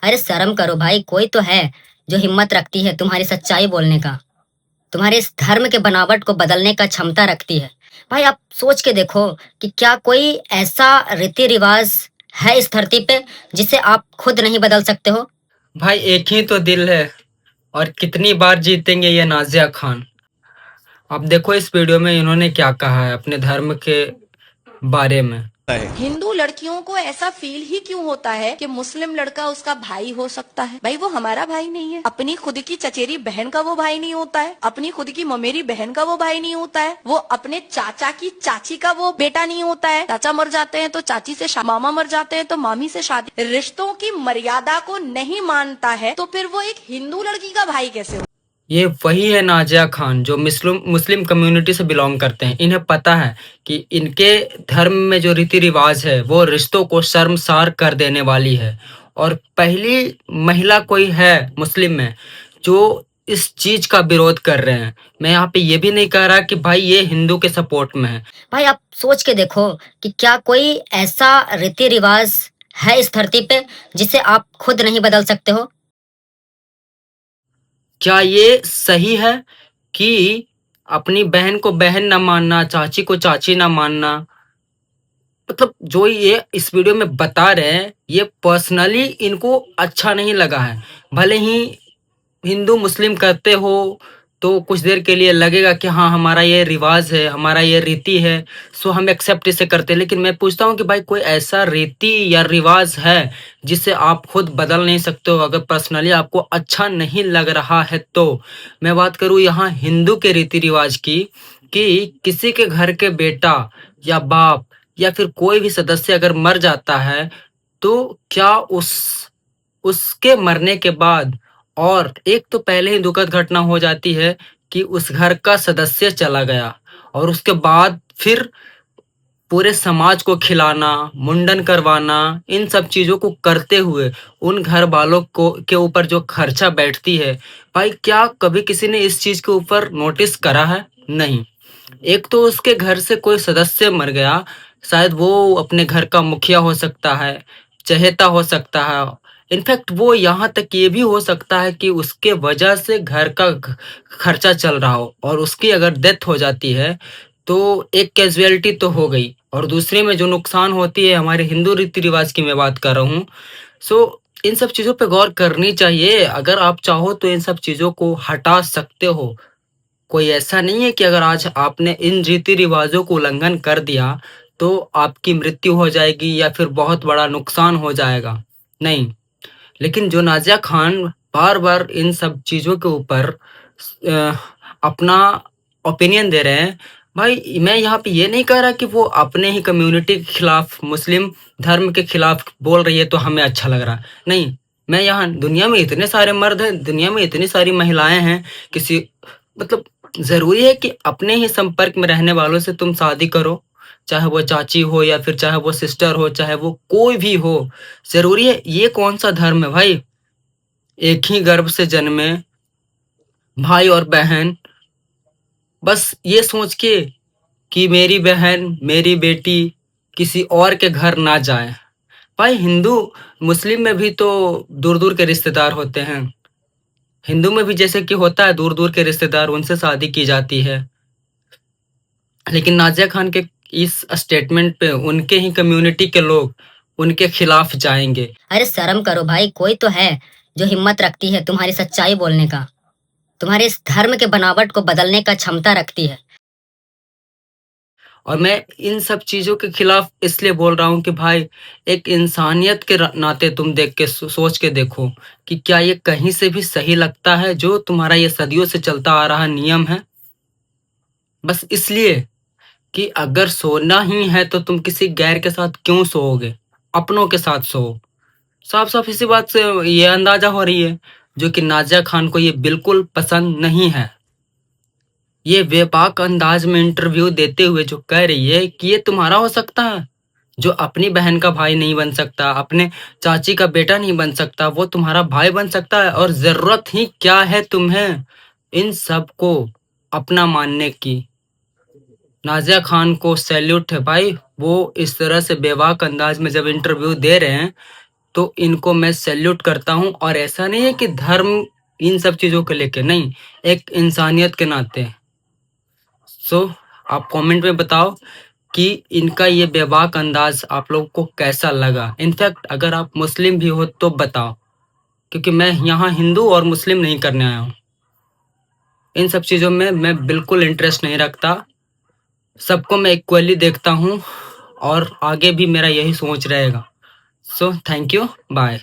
अरे शर्म करो भाई, कोई तो है जो हिम्मत रखती है तुम्हारी सच्चाई बोलने का, तुम्हारे इस धर्म के बनावट को बदलने का क्षमता रखती है। भाई आप सोच के देखो कि क्या कोई ऐसा रीति रिवाज है इस धरती पे जिसे आप खुद नहीं बदल सकते हो। भाई एक ही तो दिल है और कितनी बार जीतेंगे ये नाजिया खान। आप देखो इस वीडियो में इन्होंने क्या कहा है अपने धर्म के बारे में। हिंदू लड़कियों को ऐसा फील ही क्यों होता है कि मुस्लिम लड़का उसका भाई हो सकता है। भाई वो हमारा भाई नहीं है, अपनी खुद की चचेरी बहन का वो भाई नहीं होता है, अपनी खुद की ममेरी बहन का वो भाई नहीं होता है, वो अपने चाचा की चाची का वो बेटा नहीं होता है। चाचा मर जाते हैं तो चाची से मामा मर जाते हैं तो मामी से शादी। रिश्तों की मर्यादा को नहीं मानता है तो फिर वो एक हिंदू लड़की का भाई कैसे हो। ये वही है नाजिया खान जो मुस्लिम कम्युनिटी से बिलोंग करते हैं। इन्हें पता है कि इनके धर्म में जो रीति रिवाज है वो रिश्तों को शर्मसार कर देने वाली है। और पहली महिला कोई है मुस्लिम में जो इस चीज का विरोध कर रहे हैं। मैं यहाँ पे ये भी नहीं कह रहा कि भाई ये हिंदू के सपोर्ट में है। भाई आप सोच के देखो कि क्या कोई ऐसा रीति रिवाज है इस धरती पे जिसे आप खुद नहीं बदल सकते हो। क्या ये सही है कि अपनी बहन को बहन ना मानना, चाची को चाची ना मानना। मतलब जो ये इस वीडियो में बता रहे हैं ये पर्सनली इनको अच्छा नहीं लगा है। भले ही हिंदू मुस्लिम करते हो तो कुछ देर के लिए लगेगा कि हाँ हमारा ये रिवाज है, हमारा ये रीति है, सो हम एक्सेप्ट इसे करते हैं। लेकिन मैं पूछता हूँ कि भाई कोई ऐसा रीति या रिवाज है जिसे आप खुद बदल नहीं सकते हो अगर पर्सनली आपको अच्छा नहीं लग रहा है तो। मैं बात करूँ यहाँ हिंदू के रीति रिवाज की कि किसी के घर के बेटा या बाप या फिर कोई भी सदस्य अगर मर जाता है तो क्या उसके मरने के बाद और एक तो पहले ही दुखद घटना हो जाती है कि उस घर का सदस्य चला गया और उसके बाद फिर पूरे समाज को खिलाना, मुंडन करवाना, इन सब चीज़ों को करते हुए उन घर वालों को के ऊपर जो खर्चा बैठती है, भाई क्या कभी किसी ने इस चीज़ के ऊपर नोटिस करा है? नहीं। एक तो उसके घर से कोई सदस्य मर गया, शायद वो अपने घर का मुखिया हो सकता है, चहेता हो सकता है। इनफैक्ट वो यहाँ तक ये भी हो सकता है कि उसके वजह से घर का खर्चा चल रहा हो और उसकी अगर डेथ हो जाती है तो एक कैजुअलिटी तो हो गई और दूसरे में जो नुकसान होती है हमारे हिंदू रीति रिवाज की मैं बात कर रहा हूँ। सो इन सब चीज़ों पे गौर करनी चाहिए। अगर आप चाहो तो इन सब चीज़ों को हटा सकते हो। कोई ऐसा नहीं है कि अगर आज आपने इन रीति रिवाजों को उल्लंघन कर दिया तो आपकी मृत्यु हो जाएगी या फिर बहुत बड़ा नुकसान हो जाएगा। नहीं, लेकिन जो नाज़िया खान बार-बार इन सब चीज़ों के ऊपर अ, अपना ओपिनियन दे रहे हैं, भाई मैं यहाँ पे ये नहीं कह रहा कि वो अपने ही कम्युनिटी के खिलाफ, मुस्लिम धर्म के खिलाफ बोल रही है तो हमें अच्छा लग रहा है। नहीं, मैं यहाँ दुनिया में इतने सारे मर्द हैं, दुनिया में इतनी सारी महिलाएँ हैं, किसी मतलब ज़रूरी है कि अपने ही संपर्क में रहने वालों से तुम शादी करो, चाहे वो चाची हो या फिर चाहे वो सिस्टर हो, चाहे वो कोई भी हो। ज़रूरी है ये कौन-सा धर्म है भाई? एक ही गर्भ से जन्मे भाई और बहन, बस ये सोच के कि मेरी बहन, मेरी बेटी किसी और के घर ना जाए। भाई हिंदू मुस्लिम में भी तो दूर-दूर के रिश्तेदार होते हैं। हिंदू में भी जैसे कि होता है दूर-दूर के रिश्तेदार, उनसे शादी की जाती है। लेकिन नाज़िया खान के इस स्टेटमेंट पे उनके ही कम्युनिटी के लोग उनके खिलाफ जाएँगे। अरे शर्म करो भाई, कोई तो है जो हिम्मत रखती है तुम्हारी सच्चाई बोलने का, तुम्हारे इस धर्म के बनावट को बदलने का क्षमता रखती है। और मैं इन सब चीज़ों के खिलाफ इसलिए बोल रहा हूँ कि भाई एक इंसानियत के नाते तुम देख के सोच के देखो कि क्या ये कहीं से भी सही लगता है जो तुम्हारा ये सदियों से चलता आ रहा नियम है। बस इसलिए कि अगर सोना ही है तो तुम किसी गैर के साथ क्यों सोओगे, अपनों के साथ सो। साफ साफ इसी बात से ये अंदाजा हो रही है जो कि नाजिया खान को ये बिल्कुल पसंद नहीं है। ये बेबाक अंदाज में इंटरव्यू देते हुए जो कह रही है कि ये तुम्हारा हो सकता है, जो अपनी बहन का भाई नहीं बन सकता, अपने चाची का बेटा नहीं बन सकता, वो तुम्हारा भाई बन सकता है। और ज़रूरत ही क्या है तुम्हें इन सब को अपना मानने की। नाज़िया खान को सैल्यूट है भाई, वो इस तरह से बेबाक अंदाज में जब इंटरव्यू दे रहे हैं तो इनको मैं सैल्यूट करता हूँ। और ऐसा नहीं है कि धर्म इन सब चीज़ों को लेके, नहीं, एक इंसानियत के नाते। सो आप कमेंट में बताओ कि इनका ये बेबाक अंदाज आप लोगों को कैसा लगा। इनफैक्ट अगर आप मुस्लिम भी हो तो बताओ, क्योंकि मैं यहाँ हिंदू और मुस्लिम नहीं करने आया हूँ। इन सब चीज़ों में मैं बिल्कुल इंटरेस्ट नहीं रखता। सबको मैं इक्वली देखता हूँ और आगे भी मेरा यही सोच रहेगा। So thank you, bye.